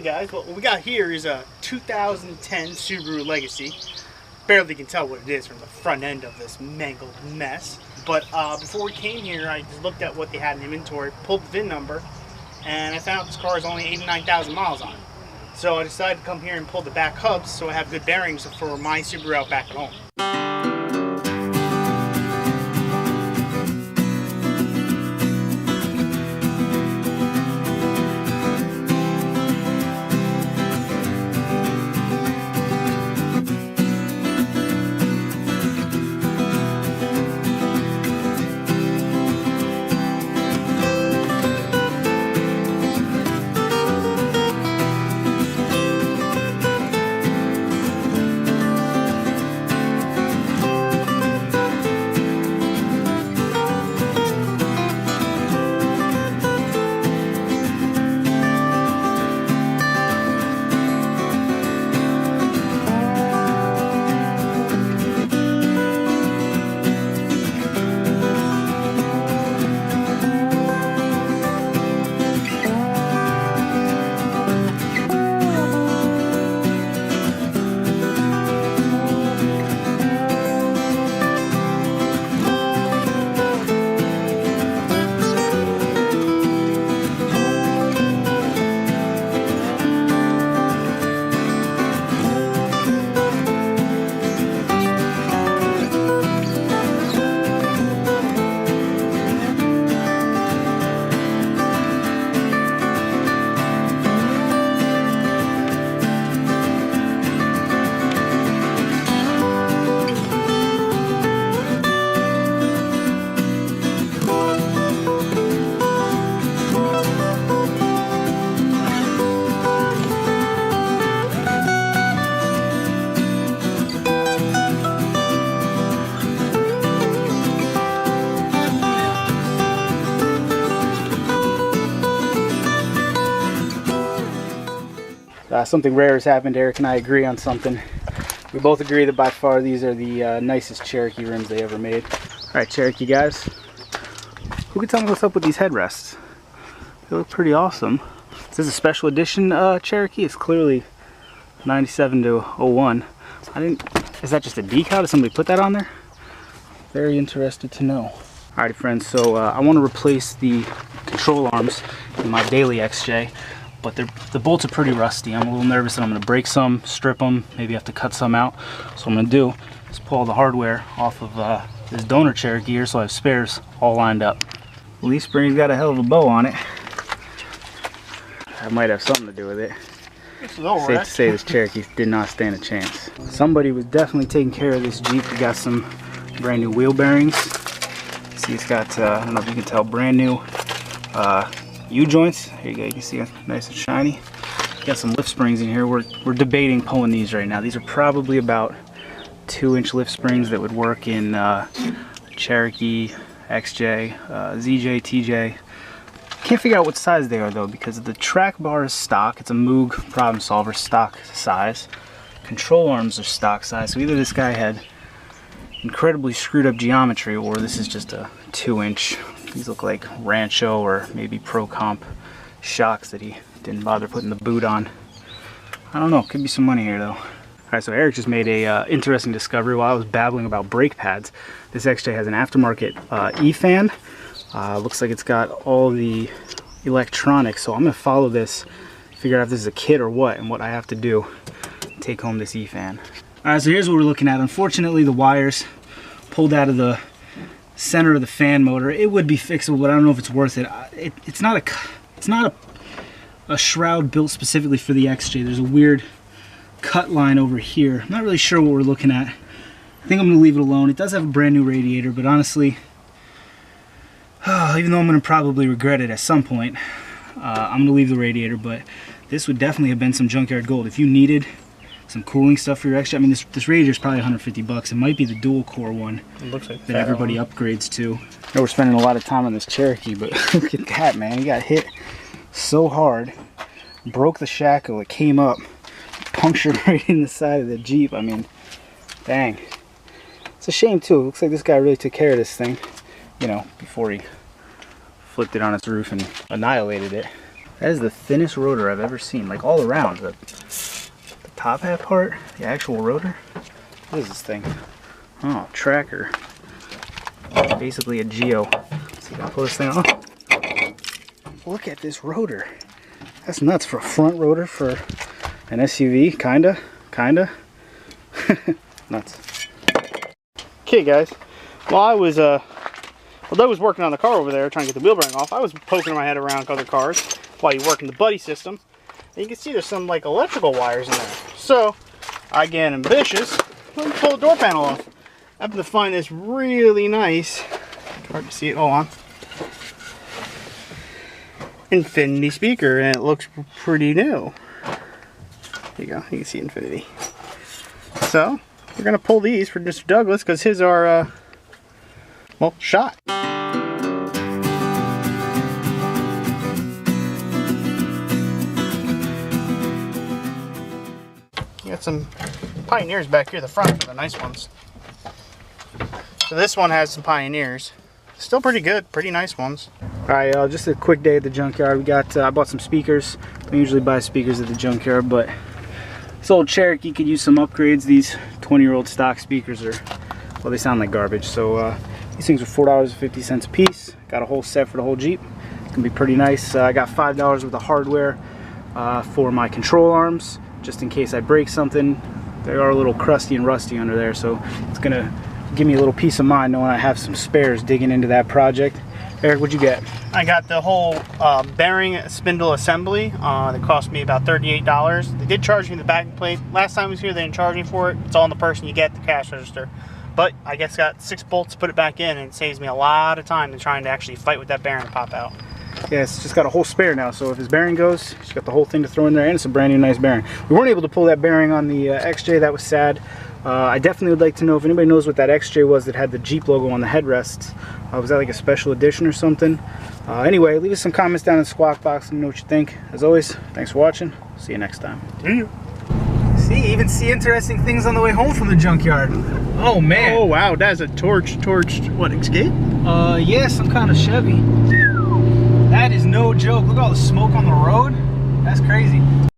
guys, what we got here is a 2010 Subaru Legacy. Barely can tell what it is from the front end of this mangled mess. But before we came here, I just looked at what they had in inventory, pulled the VIN number, and I found out this car has only 89,000 miles on it. So I decided to come here and pull the back hubs so I have good bearings for my Subaru out back at home. Something rare has happened. Eric and I agree on something. We both agree that by far these are the nicest Cherokee rims they ever made. Alright, Cherokee guys, who can tell me what's up with these headrests? They look pretty awesome. This is a special edition Cherokee. It's clearly 97 to 01. Is that just a decal? Did somebody put that on there? Very interested to know. Alrighty friends, so I want to replace the control arms in my daily XJ. But the bolts are pretty rusty. I'm a little nervous that I'm going to break some, strip them, maybe have to cut some out. So what I'm going to do is pull all the hardware off of this donor Cherokee here so I have spares all lined up. The leaf spring's got a hell of a bow on it. That might have something to do with it. Safe to say this Cherokee did not stand a chance. Somebody was definitely taking care of this Jeep. We got some brand new wheel bearings. See, it's got, I don't know if you can tell, brand new U-joints. Here you go, you can see it's nice and shiny. Got some lift springs in here. We're debating pulling these right now. These are probably about 2-inch lift springs that would work in Cherokee, XJ, ZJ, TJ. Can't figure out what size they are though, because the track bar is stock. It's a Moog Problem Solver stock size. Control arms are stock size. So either this guy had incredibly screwed up geometry, or this is just a 2-inch. These look like Rancho or maybe Pro Comp shocks that he didn't bother putting the boot on. I don't know, could be some money here though. Alright, so Eric just made a interesting discovery while I was babbling about brake pads. This XJ has an aftermarket E-fan. Looks like it's got all the electronics, so I'm going to follow this, figure out if this is a kit or what, and what I have to do to take home this E-fan. Alright, so here's what we're looking at. Unfortunately, the wires pulled out of the center of the fan motor. It would be fixable, but I don't know if it's worth it. It's not a shroud built specifically for the XJ. There's a weird cut line over here. I'm not really sure what we're looking at. I think I'm going to leave it alone. It does have a brand new radiator, but honestly, even though I'm going to probably regret it at some point, I'm going to leave the radiator. But this would definitely have been some junkyard gold. If you needed some cooling stuff for your XJ, I mean, this radiator is probably 150 bucks. It might be the dual core one. It looks like that everybody upgrades to. I know we're spending a lot of time on this Cherokee, but look at that, man. He got hit so hard, broke the shackle, it came up, punctured right in the side of the Jeep. I mean, dang. It's a shame too. It looks like this guy really took care of this thing, you know, before he flipped it on its roof and annihilated it. That is the thinnest rotor I've ever seen, like all around. The top half part, the actual rotor. What is this thing? Oh, tracker. Basically a Geo. Let's see if I can pull this thing off. Look at this rotor. That's nuts for a front rotor for an SUV, kinda. Nuts. Okay guys, while I was Doug was working on the car over there trying to get the wheel bearing off, I was poking my head around other cars while you're working the buddy system. And you can see there's some like electrical wires in there. So I get ambitious, let me pull the door panel off. I happen to find this really nice, hard to see it, hold on, Infinity speaker, and it looks pretty new. There you go, you can see Infinity. So we're gonna pull these for Mr. Douglas because his are well, shot. You got some Pioneers back here. The front are the nice ones. So this one has some Pioneers. Still pretty good, pretty nice ones. Alright, just a quick day at the junkyard. We got I bought some speakers. I usually buy speakers at the junkyard, but this old Cherokee could use some upgrades. These 20-year-old stock speakers are, well, they sound like garbage. So these things are $4.50 a piece. Got a whole set for the whole Jeep. It's gonna be pretty nice. I got $5 worth of hardware for my control arms, just in case I break something. They are a little crusty and rusty under there, so it's gonna give me a little peace of mind knowing I have some spares digging into that project. Eric, what'd you get? I got the whole bearing spindle assembly. That cost me about $38. They did charge me the backing plate. Last time I was here, they didn't charge me for it. It's all in the person you get, the cash register. But I guess got 6 bolts to put it back in, and it saves me a lot of time than trying to actually fight with that bearing pop out. Yeah, it's just got a whole spare now, so if his bearing goes, it's got the whole thing to throw in there, and it's a brand new nice bearing. We weren't able to pull that bearing on the XJ, that was sad. I definitely would like to know if anybody knows what that XJ was that had the Jeep logo on the headrests. Was that like a special edition or something? Anyway, leave us some comments down in the squawk box. Let me know what you think. As always, thanks for watching. See you next time. See, even see interesting things on the way home from the junkyard. Oh man. Oh wow, that's a torched, what, Escape? Yeah, some kind of Chevy. That is no joke. Look at all the smoke on the road. That's crazy.